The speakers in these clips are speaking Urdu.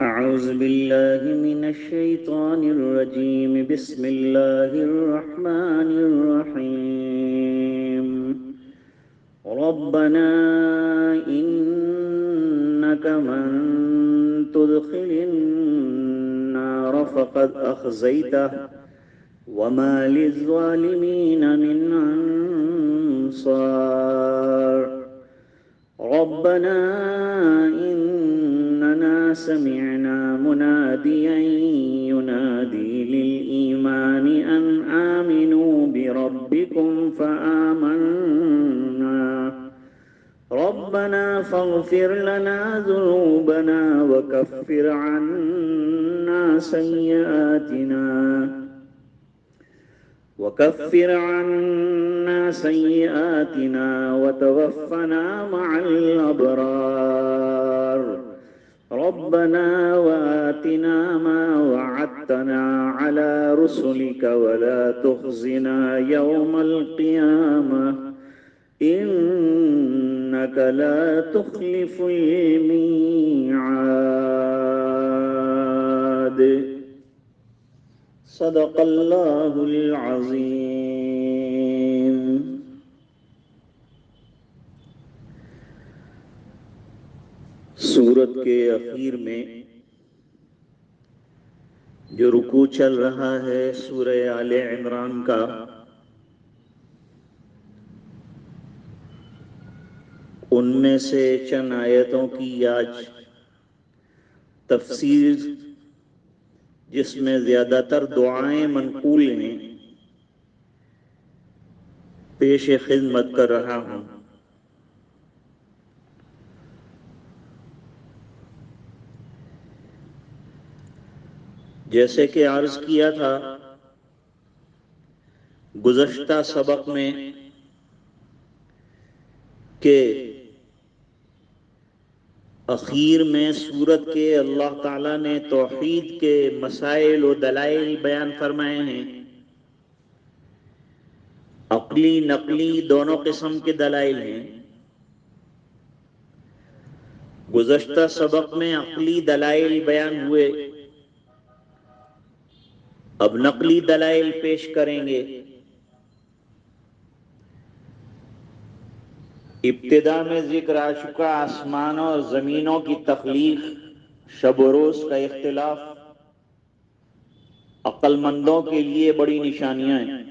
أعوذ بالله من الشيطان الرجيم بسم الله الرحمن الرحيم ربنا إنك من تدخل النار فقد أخزيته وما للظالمين من أنصار ربنا إننا سمعنا مناديا ينادي للإيمان أن آمنوا بربكم فآمنا ربنا فاغفر لنا ذنوبنا وكفر عنا سيئاتنا وتوفنا مع الأبرار ربنا وآتنا ما وعدتنا على رسلك ولا تخزنا يوم القيامة إنك لا تخلف الميعاد صدق اللہ العظیم۔ سورت کے اخیر میں جو رکوع چل رہا ہے سورہ آل عمران کا، ان میں سے چند آیتوں کی آج تفسیر، جس میں زیادہ تر دعائیں منقول ہیں، پیش خدمت کر رہا ہوں۔ جیسے کہ عرض کیا تھا گزشتہ سبق میں کہ اخیر میں سورت کے اللہ تعالیٰ نے توحید کے مسائل و دلائل بیان فرمائے ہیں، عقلی نقلی دونوں قسم کے دلائل ہیں۔ گزشتہ سبق میں عقلی دلائل بیان ہوئے، اب نقلی دلائل پیش کریں گے۔ ابتدا میں ذکر آ چکا آسمانوں اور زمینوں کی تخلیق، شب و روز کا اختلاف عقل مندوں کے لیے بڑی نشانیاں ہیں،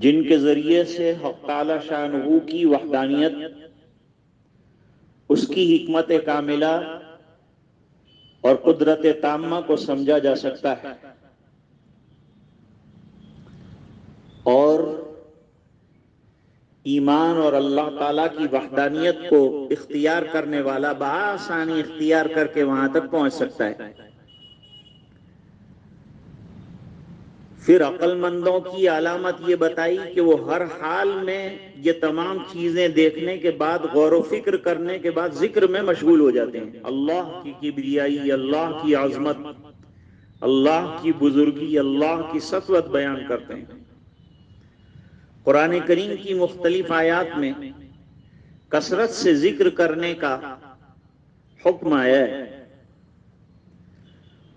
جن کے ذریعے سے حق تعالی شانہ کی وحدانیت، اس کی حکمت کاملہ اور قدرت تامہ کو سمجھا جا سکتا ہے، اور ایمان اور اللہ تعالیٰ کی وحدانیت کو اختیار کرنے والا بآسانی اختیار کر کے وہاں تک پہنچ سکتا ہے۔ پھر عقل مندوں کی علامت یہ بتائی کہ وہ ہر حال میں یہ تمام چیزیں دیکھنے کے بعد، غور و فکر کرنے کے بعد ذکر میں مشغول ہو جاتے ہیں، اللہ کی کبریائی، اللہ کی عظمت، اللہ کی بزرگی، اللہ کی سطوت بیان کرتے ہیں۔ قرآن کریم کی مختلف آیات میں کثرت سے ذکر کرنے کا حکم آیا ہے،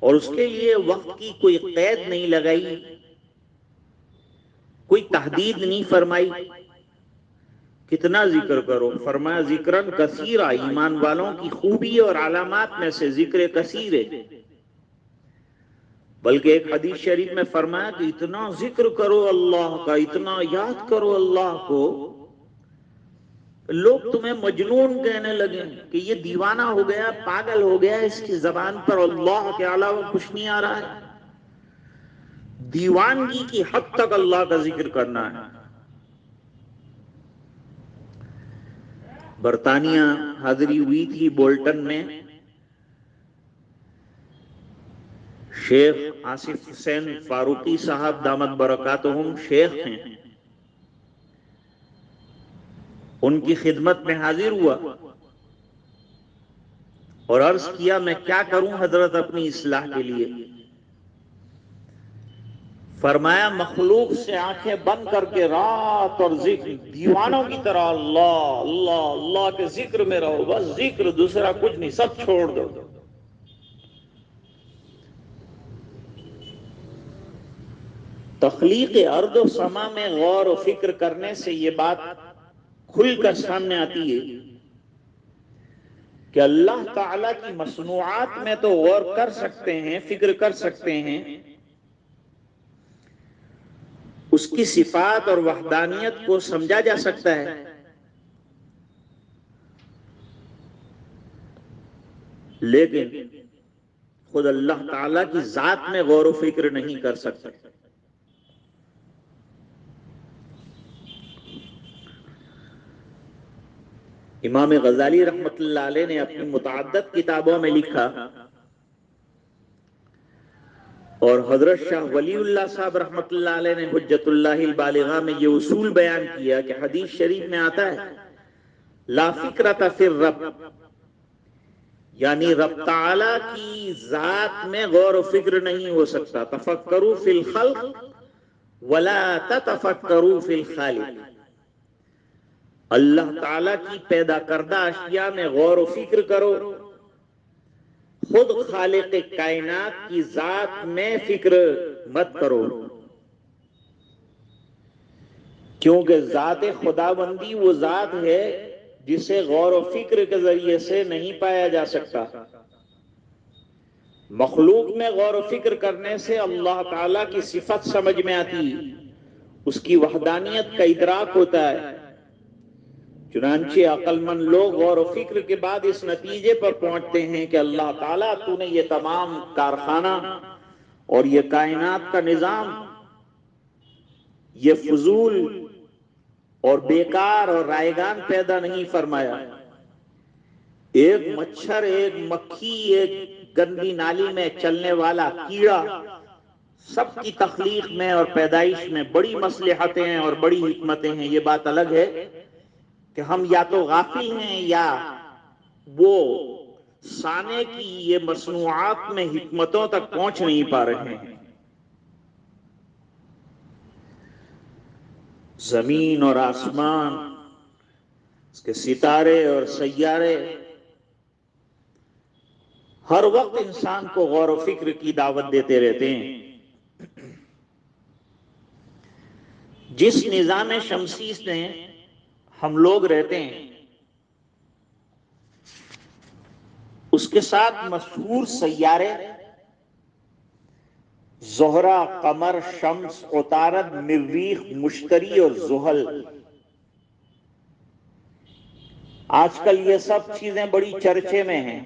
اور اس کے لیے وقت کی کوئی قید نہیں لگائی، کوئی تحدید نہیں فرمائی کتنا ذکر کرو۔ فرمایا ذکرن کثیرہ، ایمان والوں کی خوبی اور علامات میں سے ذکر کثیر ہے۔ بلکہ ایک حدیث شریف میں فرمایا کہ اتنا ذکر کرو اللہ کا، اتنا یاد کرو اللہ کو، لوگ تمہیں مجنون کہنے لگے کہ یہ دیوانہ ہو گیا، پاگل ہو گیا، اس کی زبان پر اللہ کے علاوہ کچھ نہیں آ رہا ہے۔ دیوانگی کی حد تک اللہ کا ذکر کرنا ہے۔ برطانیہ حاضری ہوئی تھی بولٹن میں، شیخ آصف حسین فاروقی صاحب دامت برکاتہم شیخ ہیں، ان کی خدمت میں حاضر ہوا اور عرض کیا میں کیا کروں حضرت اپنی اصلاح کے لیے؟ فرمایا مخلوق سے آنکھیں بند کر کے رات اور ذکر دیوانوں کی طرح اللہ اللہ اللہ کے ذکر میں رہو، بس ذکر، دوسرا کچھ نہیں، سب چھوڑ دو۔ تخلیق ارض و سما میں غور و فکر کرنے سے یہ بات کھل کر سامنے آتی ہے کہ اللہ تعالی کی مصنوعات میں تو غور کر سکتے ہیں، فکر کر سکتے ہیں، اس کی صفات اور وحدانیت کو سمجھا جا سکتا ہے، لیکن خود اللہ تعالی کی ذات میں غور و فکر نہیں کر سکتے۔ امام غزالی رحمت اللہ علیہ نے اپنی متعدد کتابوں میں لکھا، اور حضرت شاہ ولی اللہ صاحب رحمت اللہ علیہ نے حجت اللہ البالغہ میں یہ اصول بیان کیا کہ حدیث شریف میں آتا ہے لا فکرۃ فی الرب، یعنی رب تعالی کی ذات میں غور و فکر نہیں ہو سکتا۔ تفکروا فی الخلق ولا تتفکروا فی الخالق، اللہ تعالی کی پیدا کردہ اشیاء میں غور و فکر کرو، خود خالق کائنات کی ذات میں فکر مت کرو، کیونکہ ذات خداوندی وہ ذات ہے جسے غور و فکر کے ذریعے سے نہیں پایا جا سکتا۔ مخلوق میں غور و فکر کرنے سے اللہ تعالی کی صفت سمجھ میں آتی، اس کی وحدانیت کا ادراک ہوتا ہے۔ چنانچہ عقل مند لوگ غور و فکر کے بعد اس نتیجے پر پہنچتے ہیں کہ اللہ تعالیٰ تو نے یہ تمام کارخانہ اور یہ کائنات کا نظام یہ فضول اور بیکار اور رائگان پیدا نہیں فرمایا۔ ایک مچھر، ایک مکھی، ایک گندی نالی میں چلنے والا کیڑا، سب کی تخلیق میں اور پیدائش میں بڑی مصلحتیں ہیں اور بڑی حکمتیں ہیں۔ یہ بات الگ ہے کہ ہم یا تو غافل ہیں یا وہ صانع کی یہ مصنوعات میں حکمتوں تک پہنچ نہیں پا رہے ہیں۔ زمین اور آسمان، اس کے ستارے اور سیارے ہر وقت انسان کو غور و فکر کی دعوت دیتے رہتے ہیں۔ جس نظام شمسی میں ہم لوگ رہتے ہیں اس کے ساتھ مشہور سیارے زہرہ، قمر، شمس، عطارد، مریخ، مشتری اور زحل، آج کل یہ سب چیزیں بڑی چرچے میں ہیں۔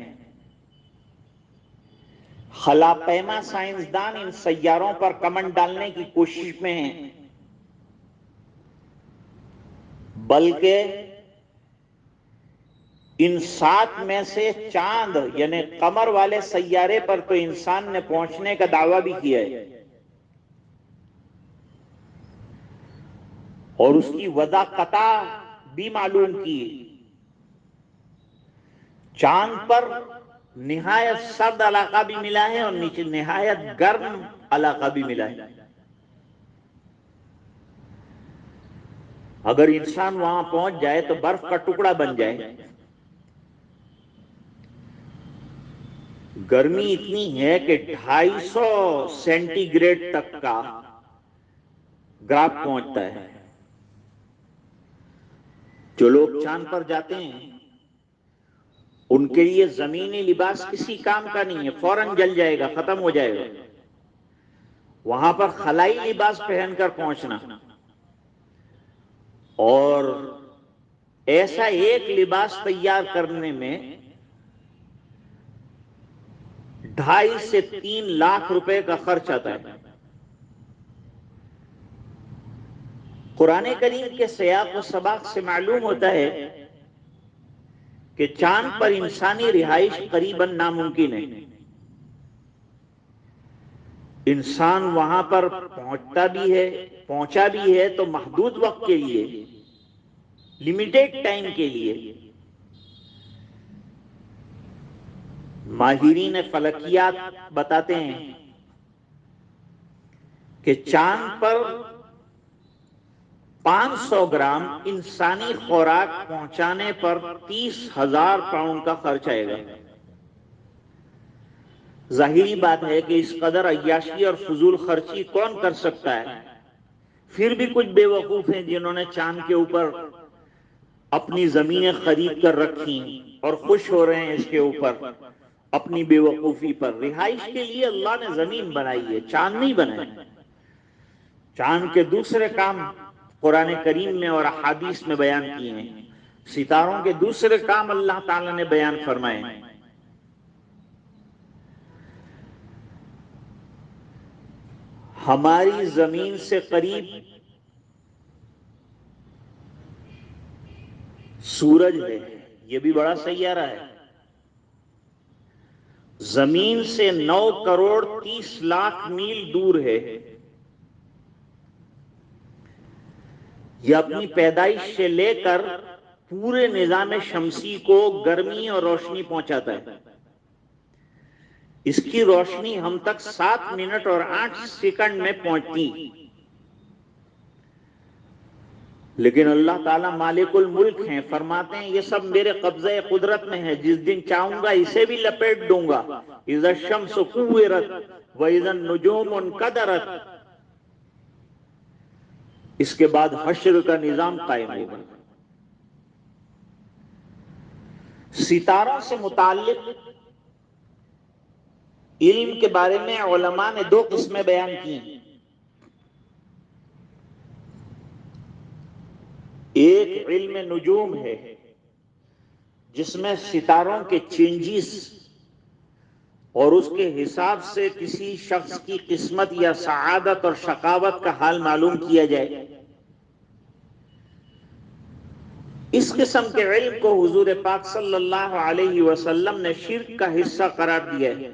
خلا پیما سائنسدان ان سیاروں پر کمنڈ ڈالنے کی کوشش میں ہیں، بلکہ ان 7 میں سے چاند یعنی قمر والے سیارے پر تو انسان نے پہنچنے کا دعویٰ بھی کیا ہے، اور اس کی وضع قطع بھی معلوم کی۔ چاند پر نہایت سرد علاقہ بھی ملا ہے اور نیچے نہایت گرم علاقہ بھی ملا ہے۔ اگر انسان وہاں پہنچ جائے تو برف کا ٹکڑا بن جائے۔ گرمی اتنی ہے کہ 250 سینٹی گریڈ تک کا گراف پہنچتا ہے۔ جو لوگ چاند پر جاتے ہیں ان کے لیے زمینی لباس کسی کام کا نہیں ہے، فوراً جل جائے گا، ختم ہو جائے گا۔ وہاں پر خلائی لباس پہن کر پہنچنا، اور ایسا ایک لباس تیار کرنے میں 2.5 سے 3 لاکھ روپے کا خرچ آتا ہے۔ قرآن کریم کے سیاق و سباق سے معلوم ہوتا ہے کہ چاند پر انسانی رہائش قریباً ناممکن ہے۔ انسان وہاں پر پہنچا بھی ہے تو محدود وقت کے لیے، لیمیٹڈ ٹائم کے لیے۔ ماہرین فلکیات بتاتے ہیں کہ چاند پر 500 گرام انسانی خوراک پہنچانے پر 30,000 پاؤنڈ کا خرچ آئے گا۔ ظاہری بات ہے کہ اس قدر عیاشی اور فضول خرچی کون کر سکتا ہے؟ پھر بھی کچھ بے وقوف ہیں جنہوں نے چاند کے اوپر اپنی زمینیں خرید کر رکھی اور خوش ہو رہے ہیں اس کے اوپر اپنی بے وقوفی پر۔ رہائش کے لیے اللہ نے زمین بنائی ہے، چاند نہیں بنائے۔ چاند کے دوسرے کام قرآن کریم میں اور احادیث میں بیان کیے ہیں، ستاروں کے دوسرے کام اللہ تعالی نے بیان فرمائے ہیں۔ ہماری زمین سے قریب سورج ہے، یہ بھی بڑا سیارہ ہے، زمین سے 9,30,00,000 میل دور ہے۔ یہ اپنی پیدائش سے لے کر پورے نظام شمسی کو گرمی اور روشنی پہنچاتا ہے۔ اس کی روشنی ہم تک 7 منٹ اور 8 سیکنڈ میں پہنچتی، لیکن اللہ تعالیٰ مالک الملک ہیں، فرماتے ہیں یہ سب میرے قبضہ قدرت میں ہے، جس دن چاہوں گا اسے بھی لپیٹ دوں گا۔ اذا الشمس کورت واذا النجوم انکدرت، اس کے بعد حشر کا نظام قائم ہوگا۔ ستاروں سے متعلق علم کے بارے میں علماء نے 2 قسمیں بیان کی ہیں۔ ایک علم نجوم ہے جس میں ستاروں کے چینجز اور اس کے حساب سے کسی شخص کی قسمت یا سعادت اور شقاوت کا حال معلوم کیا جائے۔ اس قسم کے علم کو حضور پاک صلی اللہ علیہ وسلم نے شرک کا حصہ قرار دیا ہے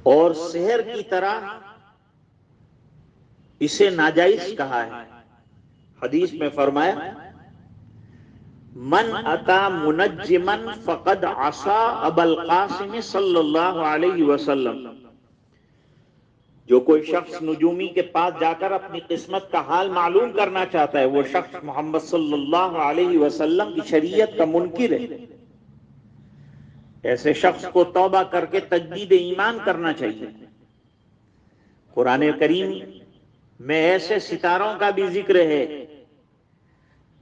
اور سحر کی طرح اسے ناجائز کہا ہے۔ حدیث میں فرمایا من اتا منجما فقد عصى ابا القاسم صلی اللہ علیہ وسلم، جو کوئی شخص نجومی کے پاس جا کر اپنی قسمت کا حال معلوم کرنا چاہتا ہے، وہ شخص محمد صلی اللہ علیہ وسلم کی شریعت کا منکر ہے۔ ایسے شخص کو توبہ کر کے تجدید ایمان کرنا چاہیے۔ قرآن کریم میں ایسے ستاروں کا بھی ذکر ہے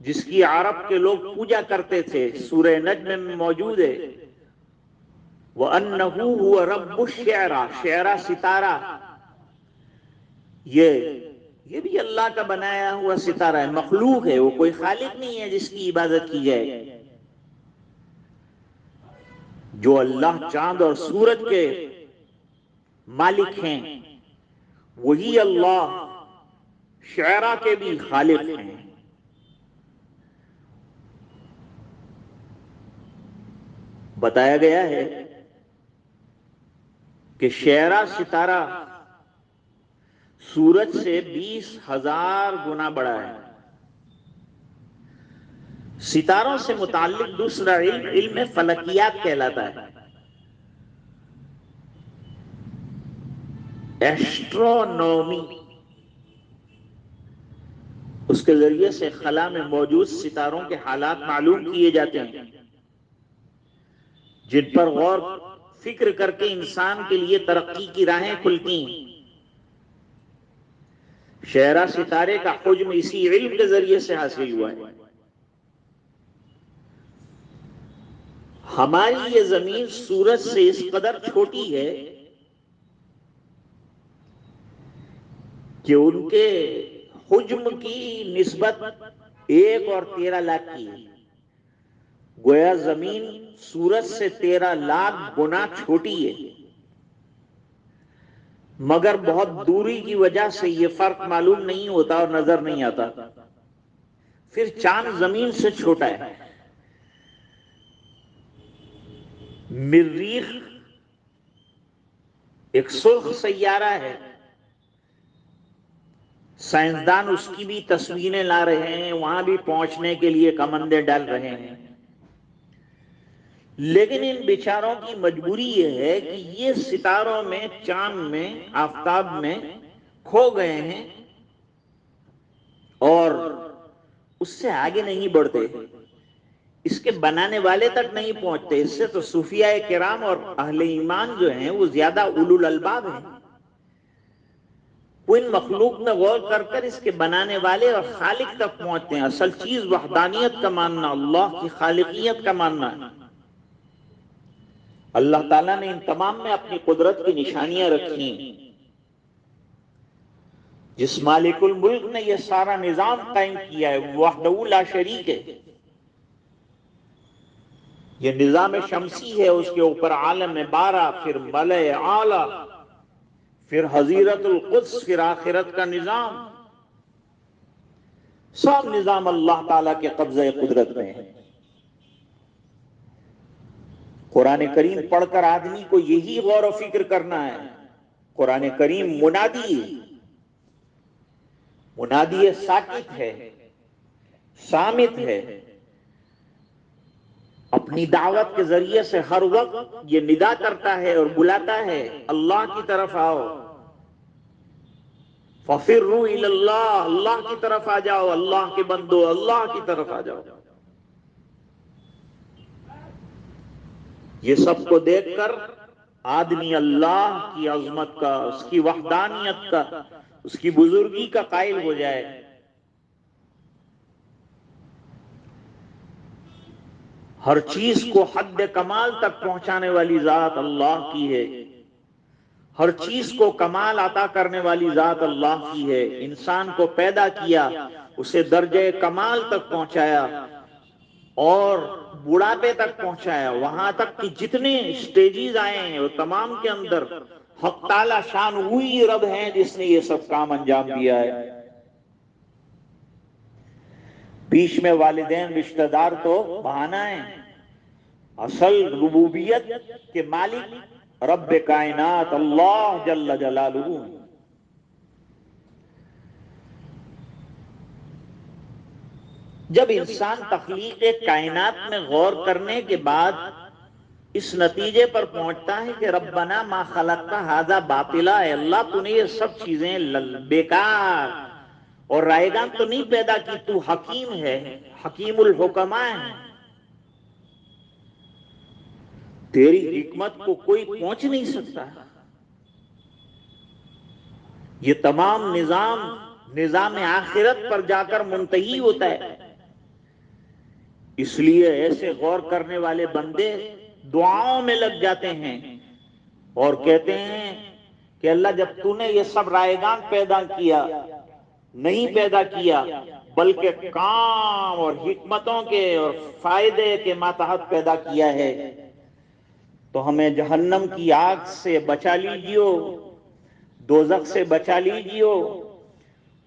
جس کی عرب کے لوگ پوجا کرتے تھے، سورہ نجم میں موجود ہے وَأَنَّهُ هُوَ رَبُّ الشِّعْرَى، شعرا ستارہ، یہ بھی اللہ کا بنایا ہوا ستارہ ہے، مخلوق ہے، وہ کوئی خالق نہیں ہے جس کی عبادت کی جائے۔ جو اللہ چاند اور سورج کے مالک ہیں وہی اللہ شعرا کے بھی خالق ہیں۔ بتایا گیا ہے کہ شعرا ستارہ سورج سے 20,000 گنا بڑا ہے۔ ستاروں سے متعلق دوسرا علم علم فلکیات کہلاتا ہے، ایسٹرونومی۔ اس کے ذریعے سے خلا میں موجود ستاروں کے حالات معلوم کیے جاتے ہیں، جن پر غور فکر کر کے انسان کے لیے ترقی کی راہیں کھلتی ہیں۔ شعرا ستارے کا حجم اسی علم کے ذریعے سے حاصل ہوا ہے۔ ہماری یہ زمین سورج سے اس قدر چھوٹی ہے کہ ان کے حجم کی نسبت 1 اور 13 لاکھ کی ہے۔ گویا زمین سورج سے 13 لاکھ گنا چھوٹی ہے، مگر بہت دوری کی وجہ سے یہ فرق معلوم نہیں ہوتا اور نظر نہیں آتا۔ پھر چاند زمین سے چھوٹا ہے۔ مریخ ایک سرخ سیارہ ہے، سائنسدان اس کی بھی تصویریں لا رہے ہیں، وہاں بھی پہنچنے کے لیے کمندیں ڈال رہے ہیں، لیکن ان بیچاروں کی مجبوری یہ ہے کہ یہ ستاروں میں، چاند میں، آفتاب میں کھو گئے ہیں اور اس سے آگے نہیں بڑھتے، اس کے بنانے والے تک نہیں پہنچتے۔ اس سے تو صوفیاء کرام اور اہل ایمان جو ہیں وہ زیادہ اولو الالباب ہیں، وہ ان مخلوق میں غور کر کر اس کے بنانے والے اور خالق تک پہنچتے ہیں۔ اصل چیز وحدانیت کا ماننا، اللہ کی خالقیت کا ماننا ہے۔ اللہ تعالیٰ نے ان تمام میں اپنی قدرت کی نشانیاں رکھی ہیں۔ جس مالک الملک نے یہ سارا نظام قائم کیا ہے، وحدہ لا شریک ہے۔ یہ نظام شمسی ہے، اس کے اوپر عالم بارہ، پھر ملأ اعلی، پھر حضیرت القدس، پھر آخرت کا نظام، سب نظام اللہ تعالیٰ کے قبضہ قدرت میں ہے۔ قرآن کریم پڑھ کر آدمی کو یہی غور و فکر کرنا ہے۔ قرآن کریم منادی ہے، منادی ساکت ہے، صامت ہے، اپنی دعوت کے ذریعے سے ہر وقت یہ ندا کرتا ہے اور بلاتا ہے، اللہ کی طرف آؤ، فَفِرُّوا إِلَى اللَّهِ، اللہ کی طرف آ جاؤ، اللہ کے بندو اللہ کی طرف آ جاؤ۔ یہ سب کو دیکھ کر آدمی اللہ کی عظمت کا، اس کی وحدانیت کا، اس کی بزرگی کا قائل ہو جائے۔ ہر چیز کو حد کمال تک پہنچانے والی ذات اللہ کی ہے، ہر چیز کو کمال عطا کرنے والی ذات اللہ کی ہے۔ انسان کو پیدا کیا، اسے درجہ کمال تک پہنچایا اور بڑھاپے تک پہنچایا، وہاں تک کہ جتنے سٹیجز آئے ہیں وہ تمام کے اندر حق تعالی شان وہی رب ہیں جس نے یہ سب کام انجام دیا ہے۔ بیچ میں والدین رشتہ دار تو بہانہ ہیں، اصل ربوبیت کے مالک رب کائنات اللہ جل جلالہ۔ جب انسان تخلیق کائنات میں غور کرنے کے بعد اس نتیجے پر پہنچتا ہے کہ ربنا ما خلقت ھذا باطلا، اے اللہ تو نے یہ سب چیزیں بیکار اور رائگان تو نہیں پیدا کی، تو حکیم ہے، حکیم الحکماء ہے، تیری حکمت کو کوئی پہنچ نہیں سکتا۔ یہ تمام نظام آخرت پر جا کر منتہی ہوتا ہے۔ اس لیے ایسے غور کرنے والے بندے دعاؤں میں لگ جاتے ہیں اور کہتے ہیں کہ اللہ جب تو نے یہ سب رائگان پیدا کیا، نہیں پیدا کیا بلکہ کام اور حکمتوں کے اور فائدے کے ماتحت پیدا کیا ہے، تو ہمیں جہنم کی آگ سے بچا لیجیو، دوزخ سے بچا لیجیو،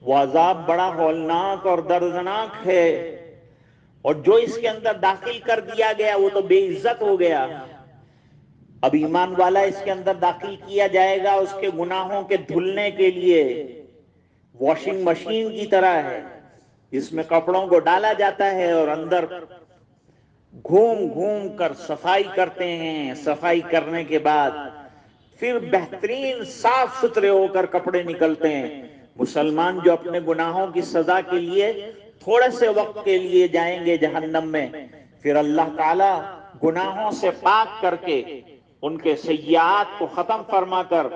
وہ عذاب بڑا ہولناک اور دردناک ہے، اور جو اس کے اندر داخل کر دیا گیا وہ تو بے عزت ہو گیا۔ اب ایمان والا اس کے اندر داخل کیا جائے گا اس کے گناہوں کے دھلنے کے لیے، واشنگ مشین کی طرح ہے جس میں کپڑوں کو ڈالا جاتا ہے اور اندر گھوم گھوم کر صفائی کرتے ہیں، صفائی کرنے کے بعد پھر بہترین صاف ستھرے ہو کر کپڑے نکلتے ہیں۔ مسلمان جو اپنے گناہوں کی سزا کے لیے تھوڑے سے وقت کے لیے جائیں گے جہنم میں، پھر اللہ تعالی گناہوں سے پاک کر کے ان کے سیئات کو ختم فرما کر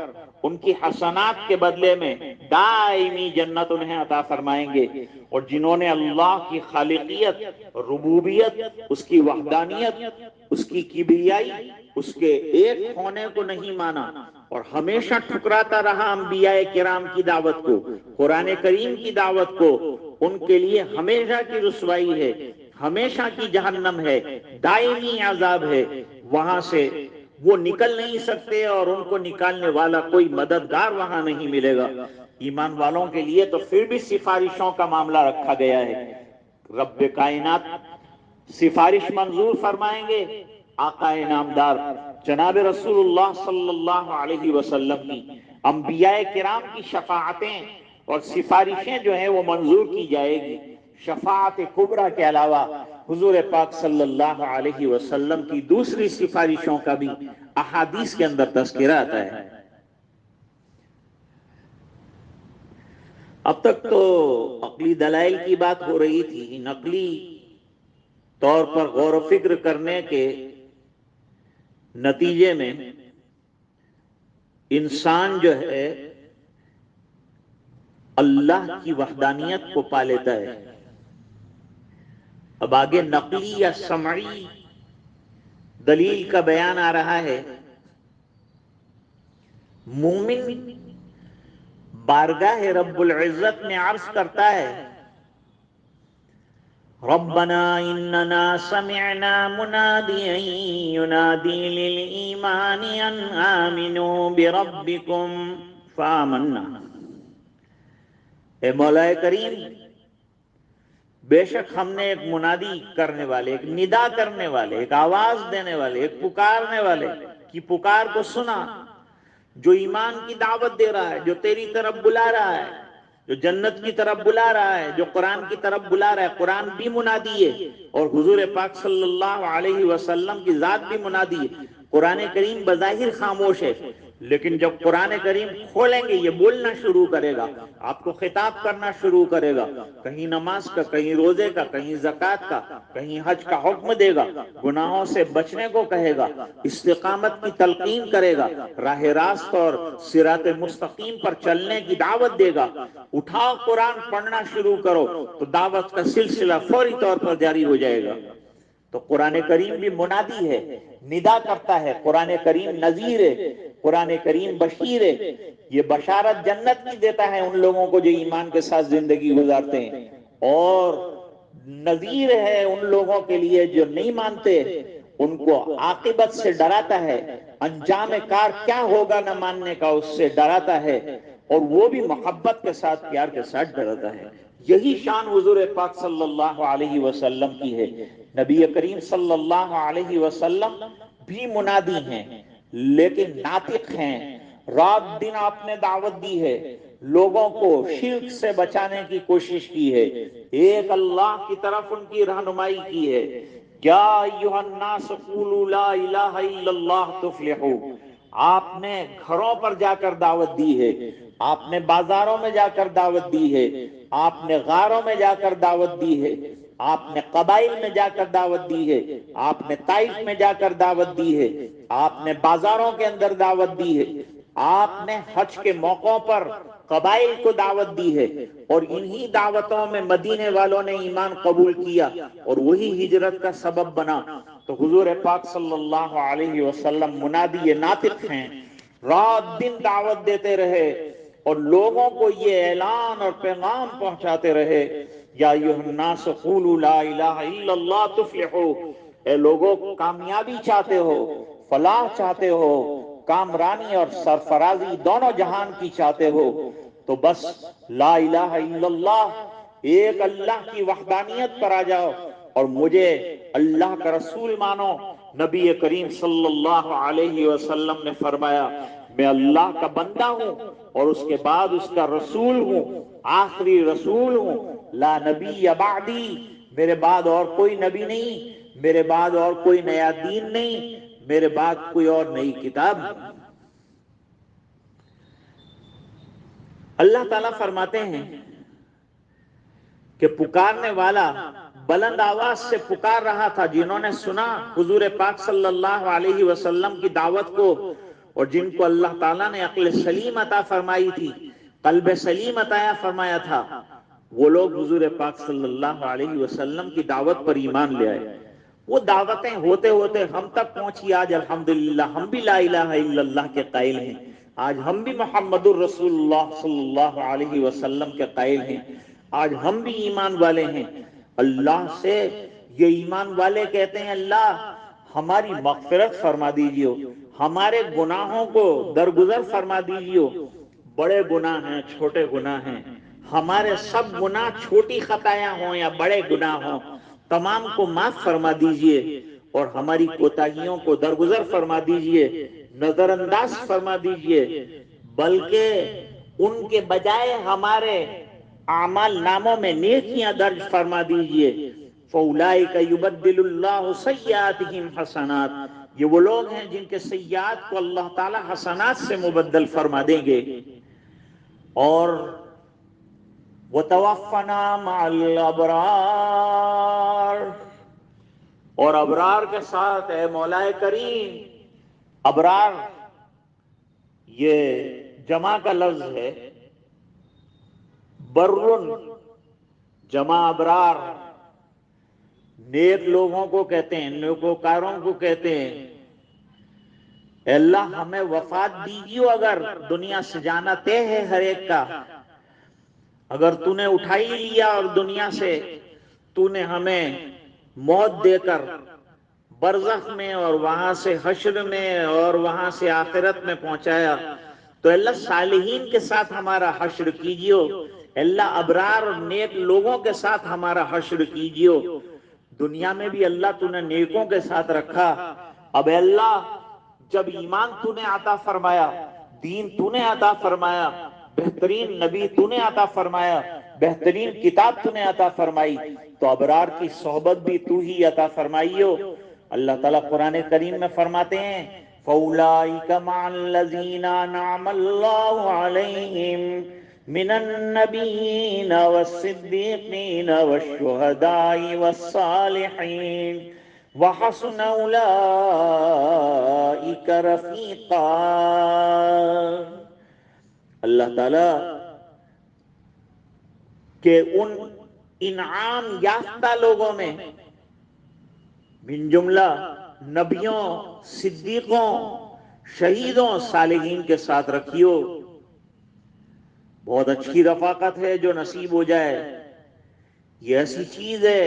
ان کی حسنات کے بدلے میں دائمی جنت انہیں عطا فرمائیں گے۔ اور جنہوں نے اللہ کی خالقیت، ربوبیت، اس کی وحدانیت، اس کی کبریائی، اس کے ایک ہونے کو نہیں مانا اور ہمیشہ ٹھکراتا رہا انبیاء کرام کی دعوت کو، قرآن کریم کی دعوت کو، ان کے لیے ہمیشہ کی رسوائی ہے، ہمیشہ کی جہنم ہے، دائمی عذاب ہے، وہاں سے وہ نکل نہیں سکتے اور ان کو نکالنے والا کوئی مددگار وہاں نہیں ملے گا۔ ایمان والوں کے لیے تو پھر بھی سفارشوں کا معاملہ رکھا گیا ہے۔ رب کائنات سفارش منظور فرمائیں گے آقا انعامدار جناب رسول اللہ صلی اللہ علیہ وسلم کی، انبیاء کرام کی شفاعتیں اور سفارشیں جو ہیں وہ منظور کی جائے گی۔ شفاعت کبریٰ کے علاوہ حضور پاک صلی اللہ علیہ وسلم کی دوسری سفارشوں کا بھی احادیث کے اندر تذکرہ آتا ہے۔ اب تک تو عقلی دلائل کی بات ہو رہی تھی، نقلی طور پر غور و فکر کرنے کے نتیجے میں انسان جو ہے اللہ کی وحدانیت کو پا لیتا ہے۔ اب آگے نقلی یا سمعی دلیل کا بیان آ رہا ہے۔ مومن بارگاہ رب العزت میں عرض کرتا ہے، ربنا اننا سمعنا منادیا ینادی للایمان ان آمنوا بربکم فآمنا۔ اے مولا کریم، بے شک ہم نے ایک منادی کرنے والے، ایک ندا کرنے والے، ایک آواز دینے والے، ایک پکارنے والے کی پکار کو سنا، جو ایمان کی دعوت دے رہا ہے، جو تیری طرف بلا رہا ہے، جو جنت کی طرف بلا رہا ہے، جو قرآن کی طرف بلا رہا ہے۔ قرآن بھی منادی ہے اور حضور پاک صلی اللہ علیہ وسلم کی ذات بھی منادی ہے۔ قرآن کریم بظاہر خاموش ہے، لیکن جب قرآن کریم کھولیں گے یہ بولنا شروع کرے گا، آپ کو خطاب کرنا شروع کرے گا، کہیں نماز کا، کہیں روزے کا، کہیں زکوٰۃ کا، کہیں حج کا حکم دے گا، گناہوں سے بچنے کو کہے گا، استقامت کی تلقین کرے گا، راہ راست اور صراط مستقیم پر چلنے کی دعوت دے گا۔ اٹھاؤ قرآن پڑھنا شروع کرو تو دعوت کا سلسلہ فوری طور پر جاری ہو جائے گا۔ تو قرآن کریم بھی منادی ہے، ندا کرتا ہے۔ قرآن کریم نذیر ہے، قرآن کریم بشیر ہے۔ یہ بشارت جنت کی دیتا ہے ان لوگوں کو جو ایمان کے ساتھ زندگی گزارتے ہیں، اور نذیر ہے ان لوگوں کے لیے جو نہیں مانتے، ان کو عاقبت سے ڈراتا ہے، انجام کار کیا ہوگا نہ ماننے کا اس سے ڈراتا ہے، اور وہ بھی محبت کے ساتھ، پیار کے ساتھ ڈراتا ہے۔ یہی شان حضور پاک صلی اللہ علیہ وسلم کی ہے۔ نبی کریم صلی اللہ علیہ وسلم بھی منادی ہیں لیکن ناطق ہیں۔ رات دن آپ نے دعوت دی ہے، لوگوں کو شرک سے بچانے کی کوشش کی ہے، ایک اللہ کی طرف ان کی رہنمائی کی ہے۔ یا ایھا الناس قولوا لا الہ الا اللہ تفلحوا۔ آپ نے گھروں پر جا کر دعوت دی ہے، آپ نے بازاروں میں جا کر دعوت دی ہے، آپ نے غاروں میں جا کر دعوت دی ہے، آپ نے قبائل میں جا کر دعوت دی ہے، آپ نے طائف میں جا کر دعوت دی ہے، آپ نے بازاروں کے اندر دعوت دی ہے، آپ نے حج کے موقعوں پر قبائل کو دعوت دی ہے، اور انہی دعوتوں میں مدینے والوں نے ایمان قبول کیا اور وہی ہجرت کا سبب بنا۔ تو حضور پاک صلی اللہ علیہ وسلم منادی ناطق ہیں، رات دن دعوت دیتے رہے اور لوگوں کو یہ اعلان اور پیغام پہنچاتے رہے، یا ایھا الناس قولوا لا الہ الا اللہ تفلحوا۔ اے لوگوں، کامیابی چاہتے ہو، فلاح چاہتے ہو، کامرانی اور سرفرازی دونوں جہان کی چاہتے ہو، تو بس لا الہ الا اللہ، ایک اللہ کی وحدانیت پر آ جاؤ اور مجھے اللہ کا رسول مانو۔ نبی کریم صلی اللہ علیہ وسلم نے فرمایا، میں اللہ کا بندہ ہوں اور اس کے بعد اس کا رسول ہوں، آخری رسول ہوں۔ لا نبی بعدی، میرے بعد اور کوئی نبی نہیں، میرے بعد اور کوئی نیا دین نہیں، میرے بعد کوئی اور نئی کتاب نہیں۔ اللہ تعالیٰ فرماتے ہیں کہ پکارنے والا بلند آواز سے پکار رہا تھا، جنہوں نے سنا حضور پاک صلی اللہ علیہ وسلم کی دعوت کو، اور جن کو اللہ تعالیٰ نے عقل سلیم عطا فرمائی تھی، قلب سلیم عطا فرمایا تھا، وہ لوگ حضور پاک صلی اللہ علیہ وسلم کی دعوت پر ایمان لے آئے۔ وہ دعوتیں ہوتے ہوتے ہم تک پہنچی۔ آج الحمدللہ ہم بھی لا الہ الا اللہ کے قائل ہیں، آج ہم بھی محمد الرسول اللہ صلی اللہ علیہ وسلم کے قائل ہیں، آج ہم بھی ایمان والے ہیں۔ اللہ سے یہ ایمان والے کہتے ہیں، اللہ ہماری مغفرت فرما دیجیے، ہمارے گناہوں کو درگزر فرما دیجیے، بڑے گناہ ہیں، چھوٹے گناہ ہیں، ہمارے سب گناہ، چھوٹی خطایاں ہوں یا بڑے گناہ ہوں، تمام کو معاف فرما دیجئے اور ہماری کوتاہیوں کو درگزر فرما دیجئے، نظر انداز فرما دیجئے، بلکہ ان کے بجائے ہمارے اعمال ناموں میں نیکیاں درج فرما دیجئے، فَأُولَئِكَ يُبَدِّلُ اللَّهُ سَيِّئَاتِهِمْ حَسَنَاتٍ، یہ وہ لوگ ہیں جن کے سیئات کو اللہ تعالی حسنات سے مبدل فرما دیں گے۔ اور وَتَوَفَّنَا مَعَ الْأَبْرَارِ، اور ابرار کے ساتھ اے مولا کریم۔ ابرار یہ جمع کا لفظ ہے، برن جمع ابرار، نیک لوگوں کو کہتے ہیں، نیکوکاروں کو کہتے ہیں۔ اے اللہ ہمیں وفات دیجیو، اگر دنیا سے جانا طے ہے ہر ایک کا، اگر تو نے اٹھائی لیا اور دنیا سے تو نے ہمیں موت دے کر برزخ میں اور وہاں سے حشر میں اور وہاں سے آخرت میں پہنچایا، تو اللہ صالحین کے ساتھ ہمارا حشر کیجیو، اللہ ابرار اور نیک لوگوں کے ساتھ ہمارا حشر کیجیو۔ دنیا میں بھی اللہ تو نے نیکوں کے ساتھ رکھا، اب اے اللہ جب ایمان تو نے عطا فرمایا، دین تو نے عطا فرمایا، بہترین نبی تو نے عطا فرمایا، بہترین کتاب تو نے عطا فرمائی، تو ابرار کی صحبت بھی تو ہی عطا فرمائیو۔ اللہ تعالیٰ قرآن کریم میں فرماتے ہیں فَأُولَئِكَ مَعَ الَّذِينَ أَنْعَمَ اللَّهُ عَلَيْهِمْ مِنَ النَّبِيِّينَ وَالصِّدِّيقِينَ وَالشُّهَدَاءِ وَالصَّالِحِينَ وَحَسُنَ أُولَئِكَ رَفِيقًا۔ اللہ تعالیٰ کہ ان انعام یافتہ لوگوں میں من جملہ نبیوں، صدیقوں، شہیدوں، صالحین کے ساتھ رکھیو۔ بہت اچھی رفاقت ہے جو نصیب ہو جائے، یہ ایسی چیز ہے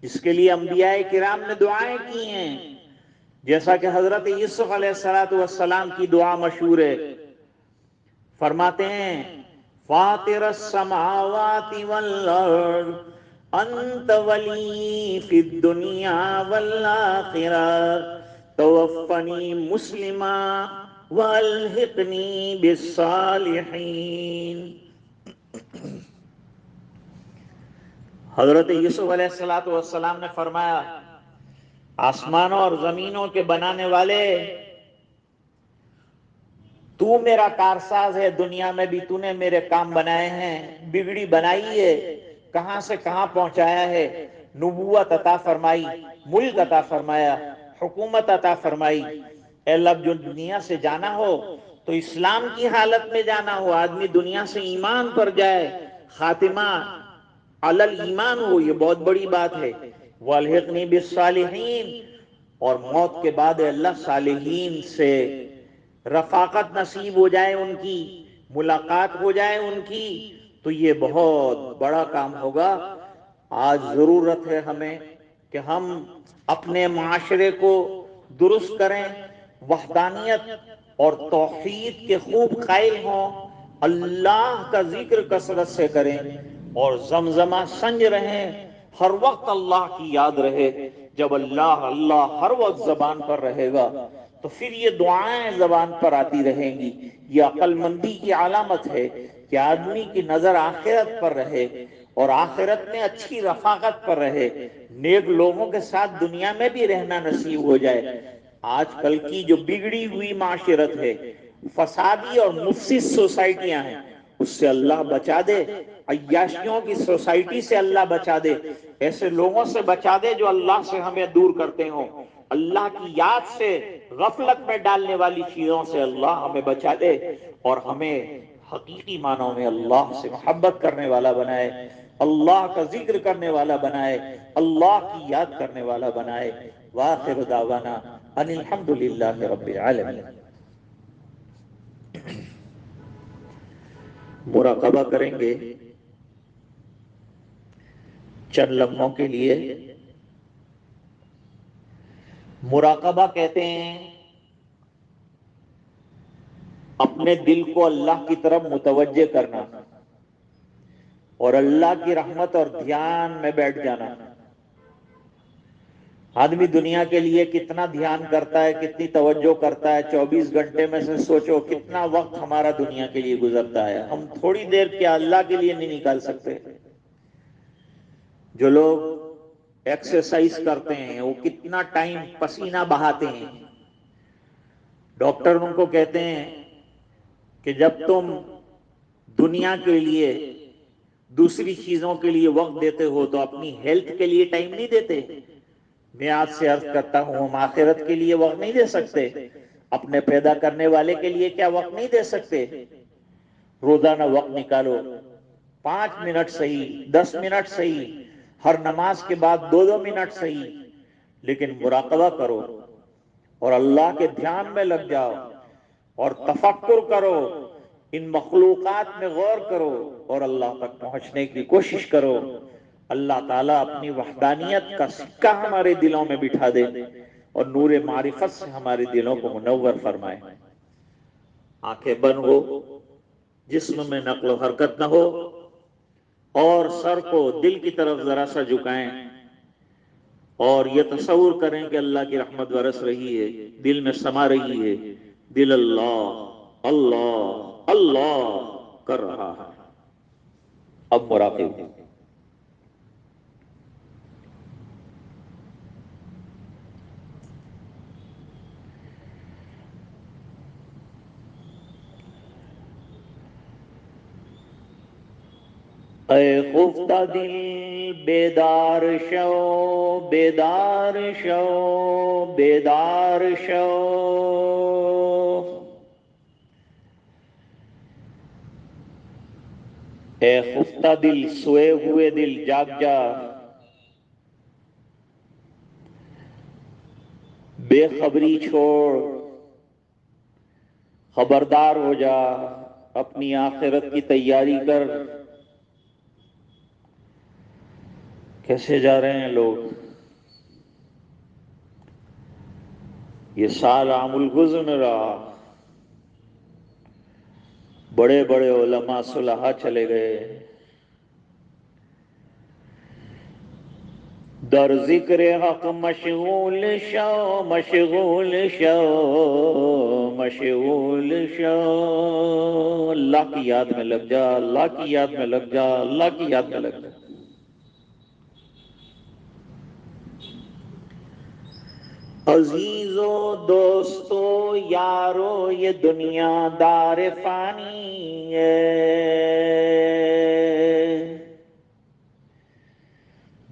جس کے لیے انبیاء کرام نے دعائیں کی ہیں، جیسا کہ حضرت یوسف علیہ السلام کی دعا مشہور ہے۔ فرماتے ہیں فاطر السماوات والارض انت ولی فی الدنیا والآخرہ توفنی مسلما والحقنی بالصالحین۔ حضرت یوسف علیہ السلام نے فرمایا آسمانوں اور زمینوں کے بنانے والے، تو میرا کارساز ہے، دنیا میں بھی تو نے میرے کام بنائے ہیں، بگڑی بنائی ہے، کہاں سے کہاں پہنچایا ہے، نبوت عطا فرمائی، ملک عطا فرمایا، حکومت عطا فرمائی۔ اے اللہ جو دنیا سے جانا ہو تو اسلام کی حالت میں جانا ہو، آدمی دنیا سے ایمان پر جائے، خاتمہ علی الایمان ہو، یہ بہت بڑی بات ہے۔ وَالْحِقْنِي بِالصَّالِحِينَ، اور موت کے بعد اللہ صالحین سے رفاقت نصیب ہو جائے، ان کی ملاقات ہو جائے ان کی، تو یہ بہت بڑا کام ہوگا۔ آج ضرورت ہے ہمیں کہ ہم اپنے معاشرے کو درست کریں، وحدانیت اور توحید کے خوب قائل ہوں، اللہ کا ذکر کثرت سے کریں اور زمزمہ سنج رہیں، ہر وقت اللہ کی یاد رہے۔ جب اللہ اللہ ہر وقت زبان پر رہے گا تو پھر یہ دعائیں زبان پر آتی رہیں گی۔ یہ عقل مندی کی علامت ہے کہ آدمی کی نظر آخرت پر رہے اور آخرت میں اچھی رفاقت پر رہے، نیک لوگوں کے ساتھ دنیا میں بھی رہنا نصیب ہو جائے۔ آج کل کی جو بگڑی ہوئی معاشرت ہے، فسادی اور مفسد سوسائٹیاں ہیں، اس سے اللہ بچا دے، عیاشیوں کی سوسائٹی سے اللہ بچا دے، ایسے لوگوں سے بچا دے جو اللہ سے ہمیں دور کرتے ہوں، اللہ کی یاد سے غفلت میں ڈالنے والی چیزوں سے اللہ ہمیں بچا دے اور ہمیں حقیقی معنوں میں اللہ سے محبت کرنے والا بنائے، اللہ کا ذکر کرنے والا بنائے، اللہ کی یاد کرنے والا بنائے۔ وآخر دعوانا ان الحمدللہ رب العالمین۔ مراقبہ کریں گے چند لمحوں کے لیے۔ مراقبہ کہتے ہیں اپنے دل کو اللہ کی طرف متوجہ کرنا اور اللہ کی رحمت اور دھیان میں بیٹھ جانا۔ آدمی دنیا کے لیے کتنا دھیان کرتا ہے، کتنی توجہ کرتا ہے، 24 گھنٹے میں سے سوچو کتنا وقت ہمارا دنیا کے لیے گزرتا ہے، ہم تھوڑی دیر کیا اللہ کے لیے نہیں نکال سکتے؟ جو لوگ ایکسرسائز کرتے ہیں وہ کتنا ٹائم پسینہ بہاتے ہیں، ڈاکٹر ان کو کہتے ہیں کہ جب تم دنیا کے لیے دوسری چیزوں کے لیے وقت دیتے ہو تو اپنی ہیلتھ کے لیے ٹائم نہیں دیتے۔ میں آج سے عرض کرتا ہوں ہم آخرت کے لیے وقت نہیں دے سکتے، اپنے پیدا کرنے والے کے لیے کیا وقت نہیں دے سکتے؟ روزانہ وقت نکالو، 5 منٹ صحیح، 10 منٹ صحیح، ہر نماز کے بعد 2 منٹ صحیح، لیکن مراقبہ کرو اور اللہ کے دھیان میں لگ جاؤ اور تفکر کرو، ان مخلوقات میں غور کرو اور اللہ تک پہنچنے کی کوشش کرو۔ اللہ تعالیٰ اپنی وحدانیت کا سکہ ہمارے دلوں میں بٹھا دے اور نور معرفت سے ہمارے دلوں کو منور فرمائے۔ آنکھیں بند ہو، جسم میں نقل و حرکت نہ ہو، اور سر کو دل کی طرف ذرا سا جھکائیں اور یہ تصور کریں کہ اللہ کی رحمت برس رہی ہے، دل میں سما رہی ہے، دل اللہ اللہ اللہ کر رہا ہے۔ اب مراقب اے خفتہ دل بیدار شو، بیدار شو، بیدار شو، اے خفتہ دل سوئے ہوئے دل جاگ جا، بے خبری چھوڑ، خبردار ہو جا، اپنی آخرت کی تیاری کر۔ کیسے جا رہے ہیں لوگ؟ یہ سال عام الغزن رہا، بڑے بڑے علماء صلحاء چلے گئے، در ذکر حق مشغول شو، مشغول شو، مشغول شو، اللہ کی یاد میں لگ جا، اللہ کی یاد میں لگ جا، اللہ کی یاد میں لگ جا۔ عزیزو دوستو یارو یہ دنیا دار فانی ہے،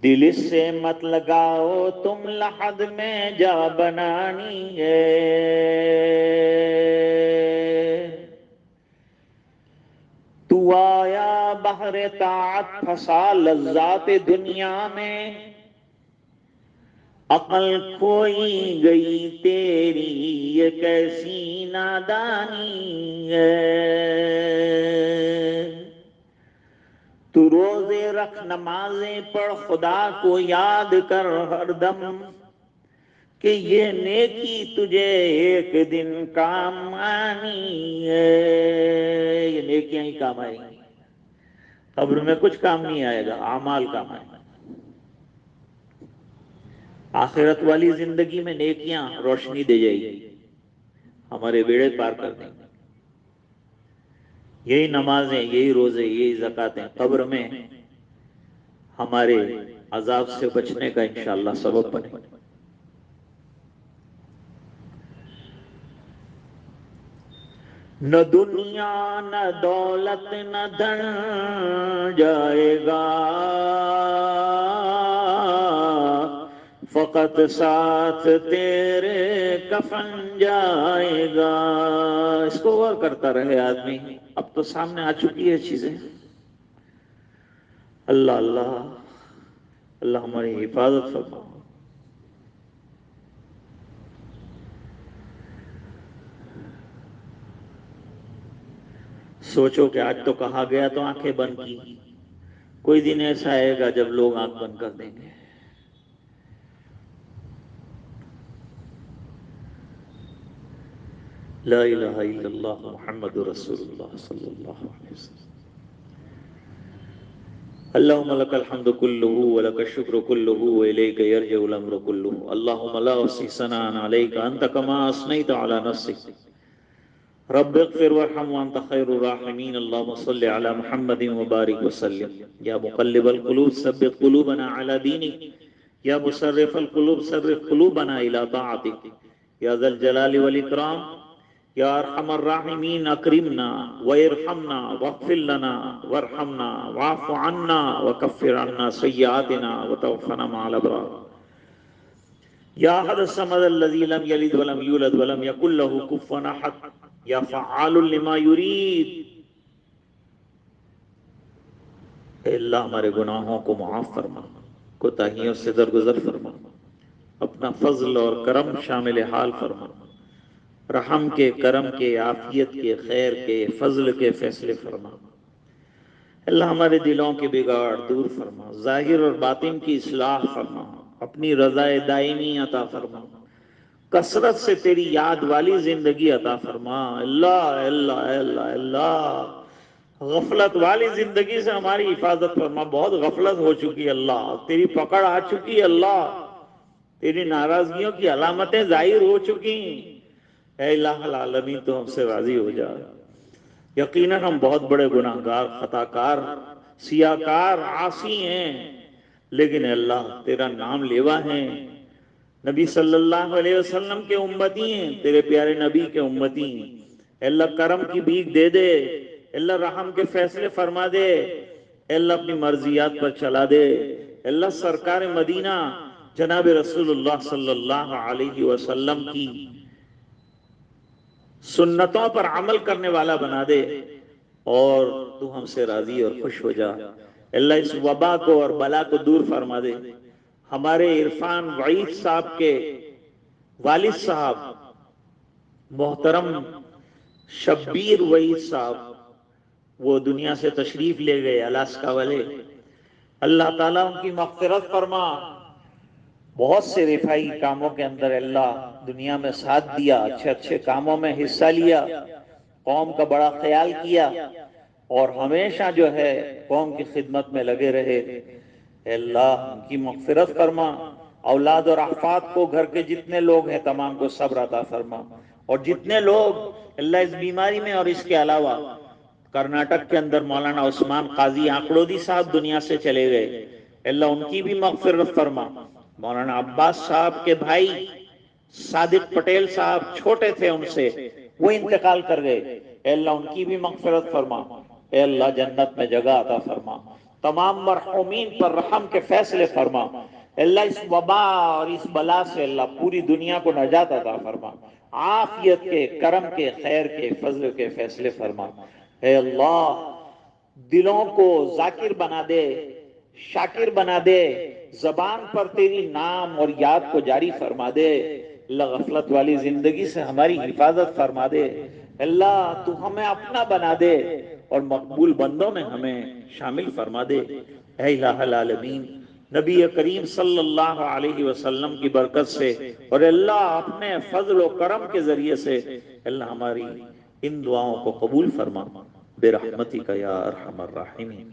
دل اس سے مت لگاؤ تم لحد میں جا بنانی ہے، تو آیا بحر طاعت پھنسا لذات دنیا میں، عقل کھوئی گئی تیری یہ کیسی نادانی ہے، تو روزے رکھ نمازیں پڑھ خدا کو یاد کر ہر دم، کہ یہ نیکی تجھے ایک دن کام آنی ہے، یہ نیکیاں ہی کام آئیں گی، قبر میں کچھ کام نہیں آئے گا، اعمال کام آئیں گے۔ آخرت والی زندگی میں نیکیاں روشنی دے جائے گی، ہمارے بیڑے پار کر دیں گے۔ یہی نمازیں، یہی روزے، یہی زکاتیں قبر میں ہمارے عذاب سے بچنے کا انشاءاللہ سبب بنے۔ نہ دنیا نہ دولت نہ دھن جائے گا، فقط ساتھ تیرے کفن جائے گا۔ اس کو غور کرتا رہے آدمی، اب تو سامنے آ چکی ہے چیزیں۔ اللہ اللہ اللہ ہماری حفاظت فرما۔ سوچو کہ آج تو کہا گیا تو آنکھیں بند کی، کوئی دن ایسا آئے گا جب لوگ آنکھ بند کر دیں گے۔ لا الہ الا اللہ محمد رسول اللہ صلی اللہ علیہ وسلم۔ اللهم لك الحمد كله ولك الشكر كله وإليك يرجع الأمر كله اللهم لا أحصي ثناء عليك أنت كما أثنيت على نفسك رب اغفر وارحم وأنت خير الراحمين اللهم صل على محمد وبارك وسلم يا مقلب القلوب ثبت قلوبنا على دينك يا مصرف القلوب صرف قلوبنا إلى طاعتك يا ذا الجلال والإكرام یا ارحم الراحمین اکرمنا وارحمنا واغفر لنا وارحمنا واعف عنا وکفر عنا سیئاتنا وتوفنا مع الابرار یا احد الصمد الذی لم یلد ولم یولد ولم یکن له کفوا احد یا فعال لما یرید اے اللہ ہمارے گناہوں کو معاف فرما کوتاہیوں سے درگزر فرما اپنا فضل اور کرم شامل حال فرما رحم کے کرم کے عافیت کے خیر کے فضل کے فیصلے فرما اللہ ہمارے دلوں کے بگاڑ دور فرما ظاہر اور باطن کی اصلاح فرما اپنی رضا دائمی عطا فرما کثرت سے تیری یاد والی زندگی عطا فرما اللہ اللہ اللہ اللہ غفلت والی زندگی سے ہماری حفاظت فرما بہت غفلت ہو چکی اللہ تیری پکڑ آ چکی اللہ تیری ناراضگیوں کی علامتیں ظاہر ہو چکی اے الہ العالمین تو ہم سے راضی ہو جا یقیناً ہم بہت بڑے گناہگار خطاکار سیاکار عاصی ہیں لیکن اللہ تیرا نام لیوا ہیں نبی صلی اللہ علیہ وسلم کے امتی ہیں تیرے پیارے نبی کے امتی ہیں اے اللہ کرم کی بھیک دے دے اے اللہ رحم کے فیصلے فرما دے اے اللہ اپنی مرضیات پر چلا دے اے اللہ سرکار مدینہ جناب رسول اللہ صلی اللہ علیہ وسلم کی سنتوں پر عمل کرنے والا بنا دے اور تو ہم سے راضی اور خوش ہو جا اللہ اس وبا کو اور بلا کو دور فرما دے ہمارے عرفان وعید صاحب کے والد صاحب محترم شبیر وعید صاحب وہ دنیا سے تشریف لے گئے الاسکا والے اللہ تعالیٰ ان کی مغفرت فرما بہت سے رفائی کاموں کے اندر اللہ دنیا میں ساتھ دیا اچھے اچھے کاموں میں حصہ لیا قوم کا بڑا خیال کیا اور ہمیشہ جو ہے قوم کی خدمت میں لگے رہے اے اللہ ان کی مغفرت فرما اولاد اور احفاد کو گھر کے جتنے لوگ ہیں تمام کو صبر عطا فرما اور جتنے لوگ اللہ اس بیماری میں اور اس کے علاوہ کرناٹک کے اندر مولانا عثمان قاضی آنکڑودی صاحب دنیا سے چلے گئے اللہ ان کی بھی مغفرت فرما مولانا عباس صاحب کے بھائی صادق پٹیل صاحب چھوٹے تھے ان سے وہ انتقال کر گئے اے اللہ ان کی بھی مغفرت فرما اے اللہ جنت میں جگہ عطا فرما تمام مرحومین پر رحم کے فیصلے فرما اے اللہ اس وبا اور اس بلا سے اللہ پوری دنیا کو نجات عطا فرما عافیت کے کرم کے خیر کے فضل کے فیصلے فرما اے اللہ دلوں کو ذاکر بنا دے شاکر بنا دے زبان پر تیری نام اور یاد کو جاری فرما دے اللہ غفلت والی زندگی سے ہماری حفاظت فرما دے اللہ تو ہمیں اپنا بنا دے اور مقبول بندوں میں ہمیں شامل فرما دے اے الہ العالمین نبی کریم صلی اللہ علیہ وسلم کی برکت سے اور اللہ اپنے فضل و کرم کے ذریعے سے اللہ ہماری ان دعاؤں کو قبول فرما برحمتک یا ارحم الراحمین